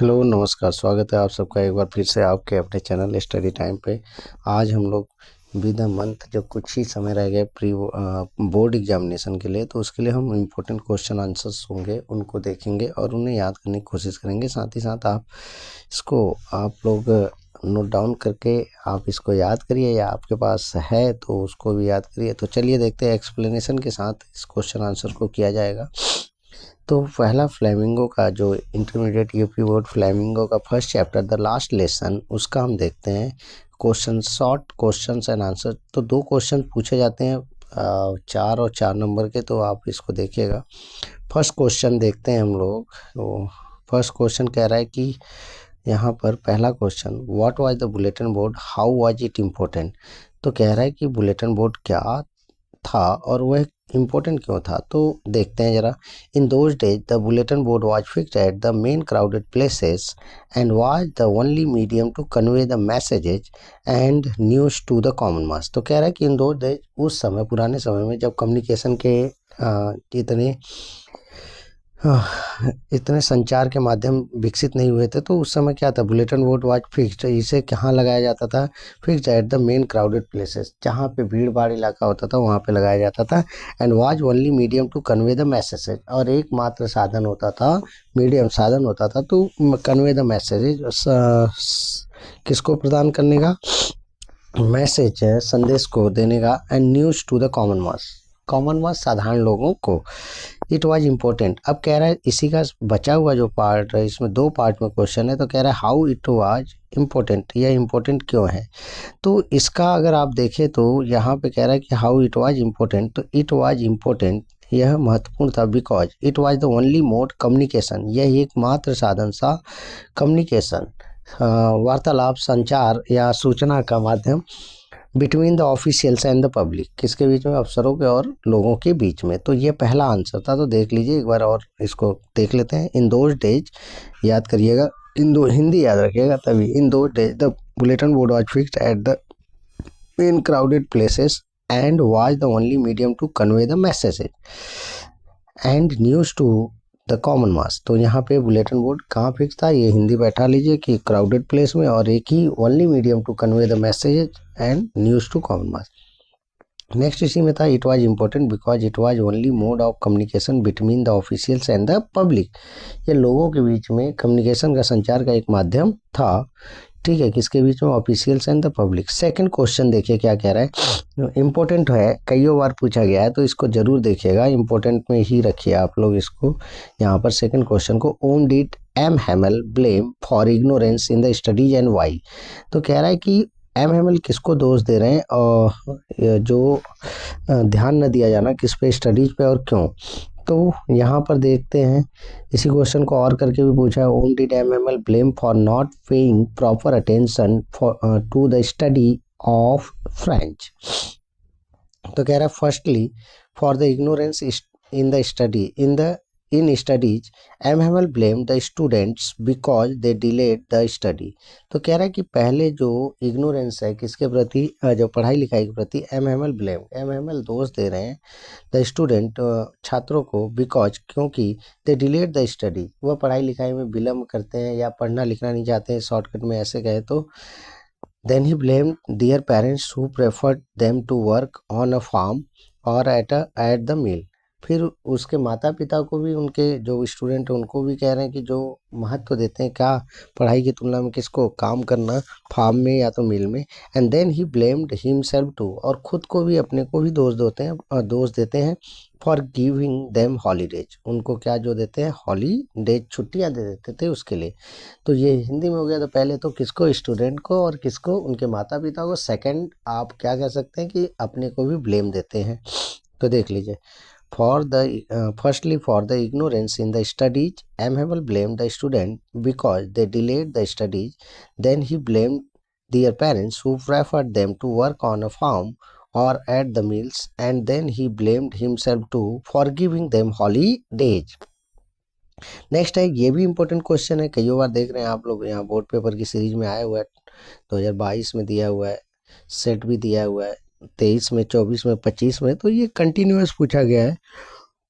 Hello नमस्कार, स्वागत है आप सबका एक बार फिर से आपके अपने चैनल स्टडी टाइम पे। आज हम लोग विद द मंथ जो कुछ ही समय रह गए प्री बोर्ड एग्जामिनेशन के लिए, तो उसके लिए हम इम्पोर्टेंट क्वेश्चन आंसर्स होंगे उनको देखेंगे और उन्हें याद करने की कोशिश करेंगे। साथ ही साथ आप लोग नोट डाउन करके आप इसको याद करिए, या आपके पास है तो उसको भी याद करिए। तो चलिए देखते हैं एक्सप्लेनेशन के साथ इस क्वेश्चन आंसर को किया जाएगा। तो पहला फ्लेमिंगो का जो इंटरमीडिएट यूपी बोर्ड फ्लेमिंगो का first chapter the last lesson, उसका हम देखते हैं। Question short questions and answer, तो 2 क्वेश्चन पूछे जाते हैं 4 और 4 नंबर के, तो आप इसको देखिएगा। फर्स्ट क्वेश्चन देखते हैं हम लोग। तो फर्स्ट क्वेश्चन कह रहा है कि यहाँ पर पहला question, what was the bulletin board, how was it important. तो कह रहा है कि बुलेटिन बोर्ड क्या था और वह इम्पोर्टेंट क्यों था। तो देखते हैं जरा। In those days the bulletin board was fixed at the main crowded places and was the only medium to convey the messages and news to the common mass. तो कह रहा है कि इन दोज डेज, उस समय पुराने समय में जब कम्युनिकेशन के इतने इतने संचार के माध्यम विकसित नहीं हुए थे, तो उस समय क्या था, बुलेटिन बोर्ड वाज फिक्स्ड। इसे कहाँ लगाया जाता था, fixed at the main crowded places, जहाँ पे भीड़ भाड़ इलाका होता था वहाँ पे लगाया जाता था। And was only medium to convey the messages, और एकमात्र साधन होता था, मीडियम साधन होता था टू कन्वे द मैसेजेज, किसको प्रदान करने का, मैसेज है, संदेश को देने का। And news to the common mass साधारण लोगों को। It was important. अब कह रहा है इसी का बचा हुआ जो पार्ट है, इसमें 2 पार्ट में क्वेश्चन है, तो कह रहा है हाउ इट वाज इम्पोर्टेंट, यह इम्पोर्टेंट क्यों है। तो इसका अगर आप देखें तो यहाँ पे कह रहा है कि हाउ इट वाज इम्पोर्टेंट, तो इट वाज इम्पोर्टेंट, यह महत्वपूर्ण था because it was the only mode communication, यह एकमात्र साधन सा कम्युनिकेशन, वार्तालाप, संचार या सूचना का माध्यम, between the officials and the public, किसके बीच में, अफसरों के और लोगों के बीच में। तो ये पहला आंसर था। तो देख लीजिए एक बार और इसको देख लेते हैं। इन दोज डेज, याद करिएगा, इन दो हिंदी याद रखिएगा तभी। In those days the bulletin board was fixed at the main crowded places and was the only medium to convey the messages and news to the common mass. तो यहाँ पे बुलेटिन बोर्ड कहाँ फिक्स था, ये हिंदी बैठा लीजिए कि crowded place में, और एक ही only medium to convey the messages and news to common mass. Next इसी में था, it was important because it was only mode of communication between the officials and the public, ये लोगों के बीच में कम्युनिकेशन का, संचार का एक माध्यम था। ठीक है, किसके बीच में, officials and the public. Second question देखिए क्या कह रहा है। इम्पोर्टेंट है, कई बार पूछा गया है, तो इसको जरूर देखिएगा, इम्पोर्टेंट में ही रखिए आप लोग इसको। यहाँ पर सेकंड क्वेश्चन को, whom did M Hamel blame for ignorance in the studies and why. तो कह रहा है कि एम हैमल किसको दोष दे रहे हैं, और जो ध्यान न दिया जाना किस पे, स्टडीज पे, और क्यों। तो यहाँ पर देखते हैं, इसी क्वेश्चन को और करके भी पूछा है। Whom did M Hamel blame for not paying proper attention for to the study of French. तो कह रहा है firstly for the ignorance in the study in studies M Hamel blame the students because they delayed the study. तो कह रहा है कि पहले जो इग्नोरेंस है किसके प्रति, जो पढ़ाई लिखाई के प्रति, एम हैमल दोष दे रहे हैं द स्टूडेंट, छात्रों को, बिकॉज, क्योंकि दे डिलेड द स्टडी, वह पढ़ाई लिखाई में विलम्ब करते हैं या पढ़ना लिखना नहीं चाहते हैं, शॉर्टकट में ऐसे कहे तो। Then he blame their parents who preferred them to work on a farm or at the mill. फिर उसके माता पिता को भी, उनके जो स्टूडेंट हैं उनको भी कह रहे हैं कि जो महत्व देते हैं क्या, पढ़ाई की तुलना में किसको, काम करना, फार्म में या तो मिल में। And then he blamed himself too, और खुद को भी, अपने को भी दोष देते हैं फॉर गिविंग देम हॉलीडेज, उनको क्या जो देते हैं, हॉलीडेज, छुट्टियां दे देते थे उसके लिए। तो ये हिंदी में हो गया। तो पहले तो किसको, स्टूडेंट को, और किसको, उनके माता पिता को। सेकंड आप क्या कह सकते हैं कि अपने को भी ब्लेम देते हैं। तो देख लीजिए, firstly for the ignorance in the studies, M. Hamel blamed the student because they delayed the studies. Then he blamed their parents who preferred them to work on a farm or at the mills. And then he blamed himself too for giving them holidays. Next है, ये भी important question है, कई बार देख रहे हैं आप लोग, यहाँ बोर्ड पेपर की सीरीज में आया हुआ है, 2022 में दिया हुआ है, सेट भी दिया हुआ है, 23 में, 24 में, 25 में। तो ये कंटिन्यूअस पूछा गया है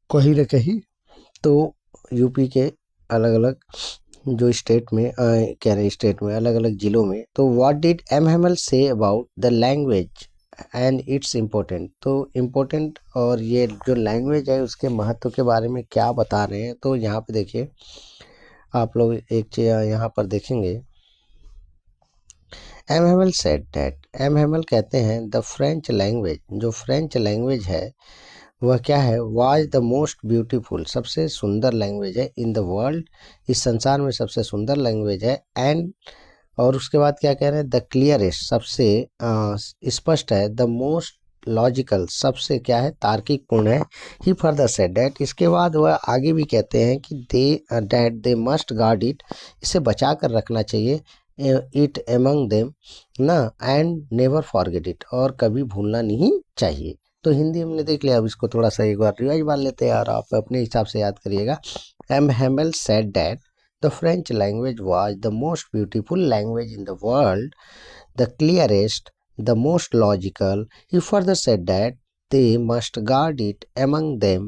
कहीं न कहीं। तो यूपी के अलग अलग जो स्टेट में कह रहे स्टेट में अलग अलग जिलों में। तो what did M Hamel say about the language and it's important. तो इम्पोर्टेंट और ये जो लैंग्वेज है उसके महत्व के बारे में क्या बता रहे हैं। तो यहाँ पे देखिए आप लोग एक चीज यहाँ पर देखेंगे। M Hamel said that, M Hemal कहते हैं द फ्रेंच लैंग्वेज, जो फ्रेंच लैंग्वेज है वह क्या है, वाज द मोस्ट ब्यूटीफुल, सबसे सुंदर लैंग्वेज है, इन द वर्ल्ड, इस संसार में सबसे सुंदर लैंग्वेज है, एंड और उसके बाद क्या कह रहे हैं, द क्लियरेस्ट, सबसे स्पष्ट है, द मोस्ट लॉजिकल, सबसे क्या है तार्किक पूर्ण है। ही फर्दर सेड दैट, इसके बाद वह आगे भी कहते हैं कि दे मस्ट गार्ड इट, इसे बचा कर रखना चाहिए, इट एमंग देम ना, एंड नेवर फॉरगेट इट, और कभी भूलना नहीं चाहिए। तो हिंदी हमने देख लिया, अब इसको थोड़ा सा एक बार रिवाइज मार लेते हैं और आप अपने हिसाब से याद करिएगा। M Hamel said that the French language was the most beautiful language in the world, the clearest, the most logical. He further said that they must guard it among them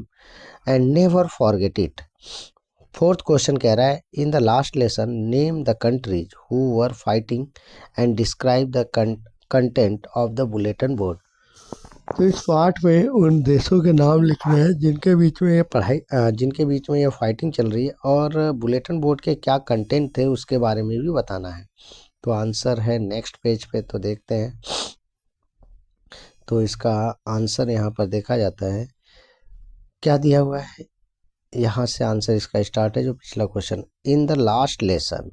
and never forget it. Fourth question कह रहा है in the last lesson name the countries who were fighting and describe the content of the bulletin board. तो इस part में उन देशों के नाम लिखने हैं जिनके बीच में ये पढ़ाई जिनके बीच में ये फाइटिंग चल रही है, और बुलेटिन बोर्ड के क्या कंटेंट थे उसके बारे में भी बताना है। तो आंसर है नेक्स्ट पेज पे, तो देखते हैं। तो इसका आंसर यहाँ पर देखा जाता है, क्या दिया हुआ है, यहाँ से आंसर इसका स्टार्ट है जो पिछला question. In the last lesson,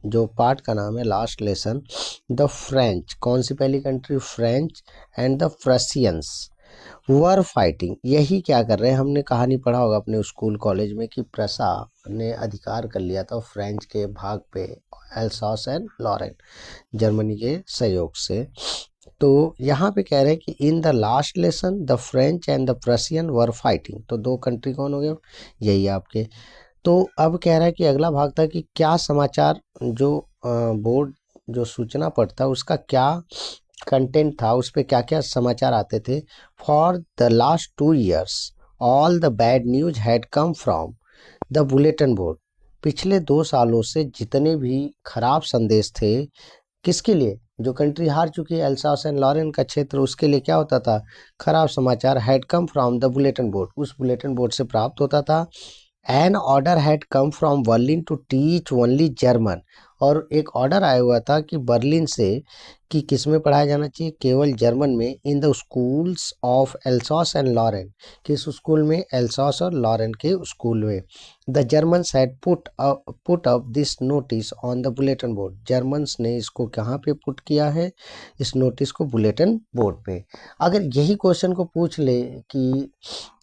जो पार्ट का नाम है लास्ट लेसन, द फ्रेंच, कौन सी पहली country, French, and the Prussians were fighting, यही क्या कर रहे हैं, हमने कहानी पढ़ा होगा अपने स्कूल कॉलेज में कि प्रसा ने अधिकार कर लिया था फ्रेंच के भाग पे, एल्सास एंड लॉरेन, जर्मनी के सहयोग से। तो यहाँ पे कह रहे हैं कि in the last lesson the French and the Prussian were fighting, तो दो कंट्री कौन हो गए, यही आपके। तो अब कह रहा है कि अगला भाग था कि क्या समाचार, जो बोर्ड जो सूचना पढ़ता उसका क्या कंटेंट था, उस पर क्या क्या समाचार आते थे। For the last 2 years all the bad news had come from the bulletin board, पिछले 2 सालों से जितने भी खराब संदेश थे, किसके लिए, जो कंट्री हार चुकी है एल्सास एंड लॉरेन का क्षेत्र, उसके लिए क्या होता था, खराब समाचार, had come from the bulletin board, उस बुलेटिन बोर्ड से प्राप्त होता था। An order had come from Berlin to teach only German, और एक ऑर्डर आया हुआ था कि बर्लिन से कि किस में पढ़ाया जाना चाहिए, केवल जर्मन में, in the schools of Alsace and Lorraine, किस स्कूल में, एल्सास और लॉरेन के स्कूल में। The Germans had put up this notice on the bulletin board, Germans ने इसको कहाँ पे पुट किया है, इस नोटिस को बुलेटिन बोर्ड पे। अगर यही क्वेश्चन को पूछ ले कि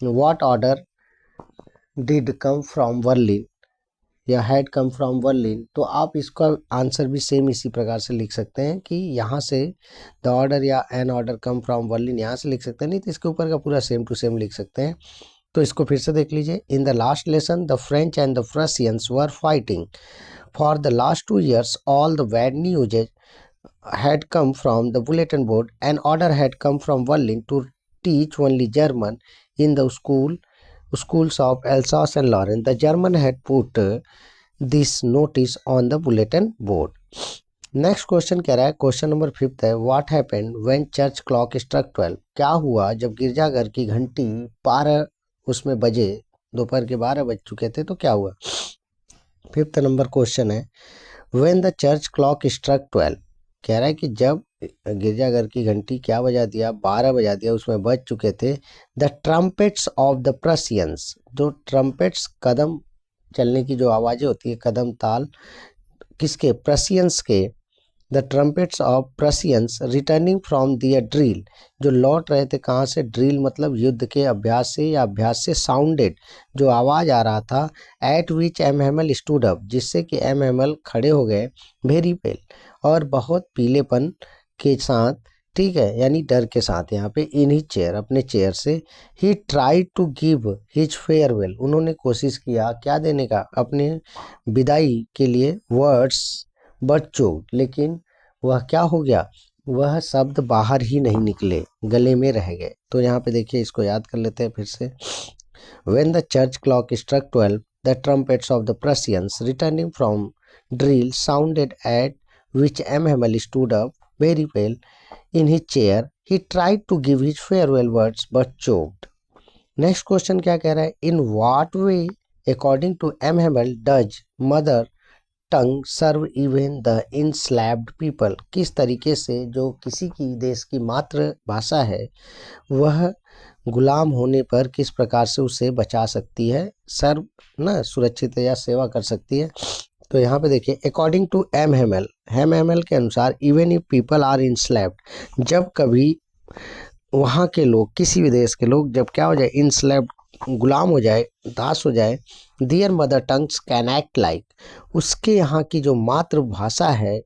what order did come from Berlin या हैड कम फ्रॉम बर्लिन, तो आप इसका आंसर भी सेम इसी प्रकार से लिख सकते हैं कि यहाँ से द ऑर्डर या an order come from Berlin यहाँ से लिख सकते हैं, नहीं तो इसके ऊपर का पूरा सेम टू सेम लिख सकते हैं। तो इसको फिर से देख लीजिए। In the last lesson the French and the Prussians were fighting for the last 2 years all the bad news had come from the bulletin board. An order had come from Berlin to teach only German in the schools of Alsace and Lorraine. The German had put this notice on the bulletin board. Next question कह रहा है, question number 5 है, what happened when church clock struck 12, क्या हुआ जब गिरजाघर की घंटी 12 उसमें बजे, दोपहर के 12 बज चुके थे, तो क्या हुआ। 5th नंबर क्वेश्चन है, when the church clock struck 12, कह रहा है कि जब गिरजाघर की घंटी क्या बजा दिया, 12 बजा दिया, उसमें बज चुके थे। The trumpets of the Prussians, जो ट्रम्पेट्स कदम चलने की जो आवाज़ें होती है, कदम ताल, किसके, प्रशियंस के। The trumpets of Prussians returning from their drill, जो लौट रहे थे कहाँ से, ड्रिल मतलब युद्ध के अभ्यास से या अभ्यास से, साउंडेड, जो आवाज़ आ रहा था, at which M Hamel stood up, जिससे कि एम हेमल खड़े हो गए, वेरी पेल, और बहुत पीलेपन के साथ, ठीक है, यानी डर के साथ यहाँ पे, इन ही चेयर, अपने चेयर से। He try to give his farewell, उन्होंने कोशिश किया क्या देने का, अपने विदाई के लिए, वर्ड्स बच्चों, लेकिन वह क्या हो गया, वह शब्द बाहर ही नहीं निकले, गले में रह गए। तो यहाँ पे देखिए, इसको याद कर लेते हैं फिर से। When the church clock struck 12, the trumpets of the Prussians returning from drill sounded, at which M. Hamel stood up very well in his chair. He tried to give his farewell words but choked. Next question क्या कह रहा है? In what way according to M Hamel does mother tongue serve even the enslaved people? किस तरीके से जो किसी की देश की मातृभाषा है वह गुलाम होने पर किस प्रकार से उसे बचा सकती है, सर्व ना सुरक्षित या सेवा कर सकती है? तो यहाँ पे देखिए, अकॉर्डिंग टू एम हेमल के अनुसार इवन इफ पीपल आर इनस्लैब्ड, जब कभी वहाँ के लोग, किसी भी देश के लोग जब क्या हो जाए, इनस्लेव्ड, गुलाम हो जाए, दास हो जाए, their mother tongues can act like, उसके यहाँ की जो मातृभाषा है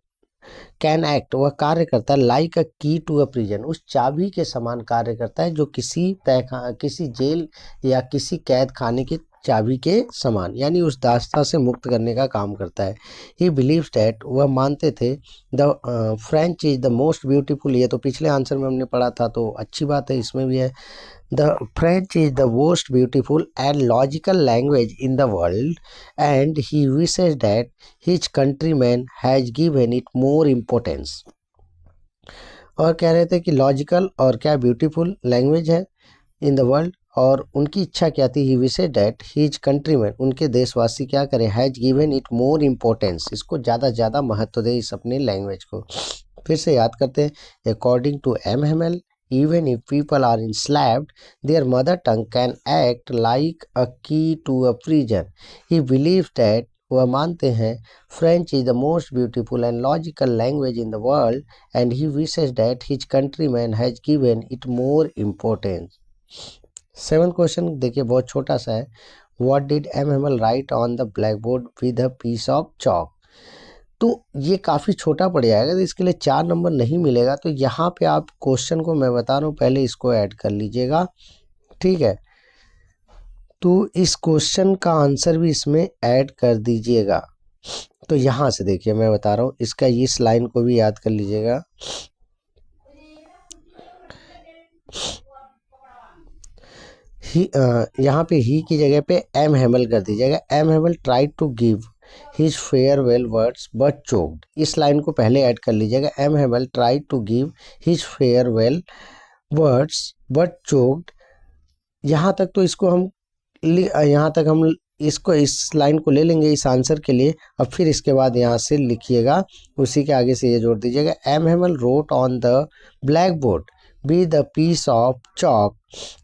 कैन एक्ट, वह कार्य करता है like a key to a prison, उस चाबी के समान कार्य करता है जो किसी जेल या किसी कैद खाने की चाबी के समान, यानी उस दास्ता से मुक्त करने का काम करता है। ही बिलीव्स डैट, वह मानते थे, the French is the most beautiful, ये तो पिछले आंसर में हमने पढ़ा था तो अच्छी बात है, इसमें भी है। The French is the most beautiful and logical language in the world and he wishes that his countryman has given it more importance. और कह रहे थे कि लॉजिकल और क्या ब्यूटीफुल लैंग्वेज है इन द वर्ल्ड, और उनकी इच्छा क्या थी, ही विशेज डैट हिज कंट्रीमैन, उनके देशवासी क्या करें, has given it more importance, इसको ज़्यादा महत्व दे इस अपने लैंग्वेज को। फिर से याद करते हैं, according to M Hamel even if people are enslaved their mother tongue can act like a key to a prison. He believe that, वह मानते हैं, French is the most beautiful and logical language in the world and he wishes that his countryman has given it more importance. 7th question देखिए, बहुत छोटा सा है। What did M Hamel write on the black board with a piece of chalk? तो ये काफ़ी छोटा पड़ जाएगा, तो इसके लिए 4 नंबर नहीं मिलेगा। तो यहाँ पे आप क्वेश्चन को, मैं बता रहा हूँ, पहले इसको ऐड कर लीजिएगा, ठीक है? तो इस क्वेश्चन का आंसर भी इसमें ऐड कर दीजिएगा। तो यहाँ से देखिए, मैं बता रहा हूँ, इसका इस लाइन को भी याद कर लीजिएगा। यहाँ पे ही की जगह पे एम हेमल कर दीजिएगा। M Hamel tried to give his farewell words but choked, इस लाइन को पहले ऐड कर लीजिएगा। M Hamel tried to give his farewell words but choked. यहाँ तक तो इसको हम यहाँ तक हम इसको, इस लाइन को ले लेंगे इस आंसर के लिए। अब फिर इसके बाद यहाँ से लिखिएगा, उसी के आगे से ये जोड़ दीजिएगा। M Hamel wrote on the black board with a piece of chalk.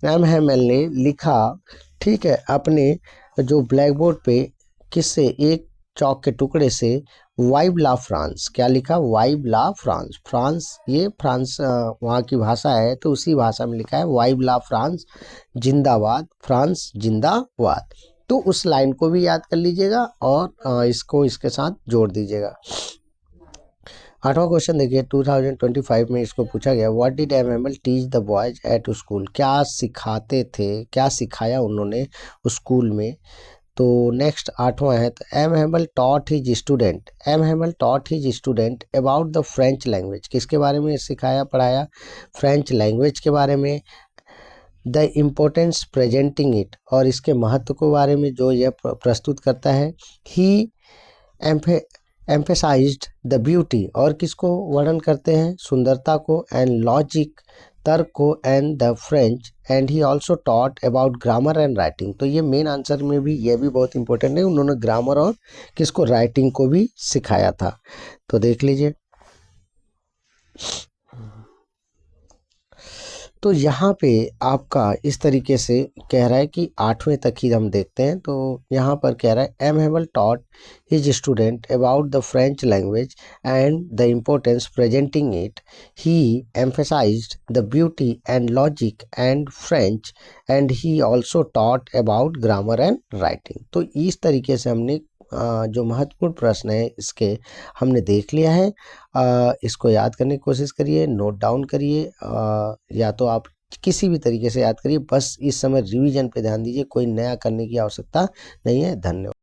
M Hamel ने लिखा, ठीक है, अपने जो ब्लैक बोर्ड पे किससे, एक चौक के टुकड़े से, वाइब ला फ्रांस, क्या लिखा, वाइब ला फ्रांस। फ्रांस, ये फ्रांस वहाँ की भाषा है, तो उसी भाषा में लिखा है वाइब ला फ्रांस जिंदाबाद, फ्रांस जिंदाबाद। तो उस लाइन को भी याद कर लीजिएगा और इसको इसके साथ जोड़ दीजिएगा। 8वां क्वेश्चन देखिए, 2025 में इसको पूछा गया, what did M Hamel teach the boys at school? क्या सिखाते थे, क्या सिखाया उन्होंने स्कूल में? तो नेक्स्ट 8वां है, तो M Hamel taught his student about the French language, किसके बारे में सिखाया पढ़ाया, फ्रेंच लैंग्वेज के बारे में। द इम्पोर्टेंस प्रेजेंटिंग इट, और इसके महत्व के बारे में जो यह प्रस्तुत करता है। ही एम्फेसाइज्ड द ब्यूटी, और किसको वर्णन करते हैं, सुंदरता को, एंड लॉजिक, तर्क को, and the French, and he also taught about grammar and writing. तो ये मेन आंसर में भी, ये भी बहुत इंपॉर्टेंट है, उन्होंने ग्रामर और किसको, राइटिंग को भी सिखाया था। तो देख लीजिए, तो यहाँ पे आपका इस तरीके से कह रहा है कि 8वें तक ही हम देखते हैं। तो यहाँ पर कह रहा है, M Hamel taught his student about the French language and the importance presenting it. He emphasized the beauty and logic and French, and he also taught about grammar and writing. तो इस तरीके से हमने जो महत्वपूर्ण प्रश्न है इसके हमने देख लिया है। इसको याद करने की कोशिश करिए, नोट डाउन करिए, या तो आप किसी भी तरीके से याद करिए, बस इस समय रिवीजन पे ध्यान दीजिए, कोई नया करने की आवश्यकता नहीं है। धन्यवाद।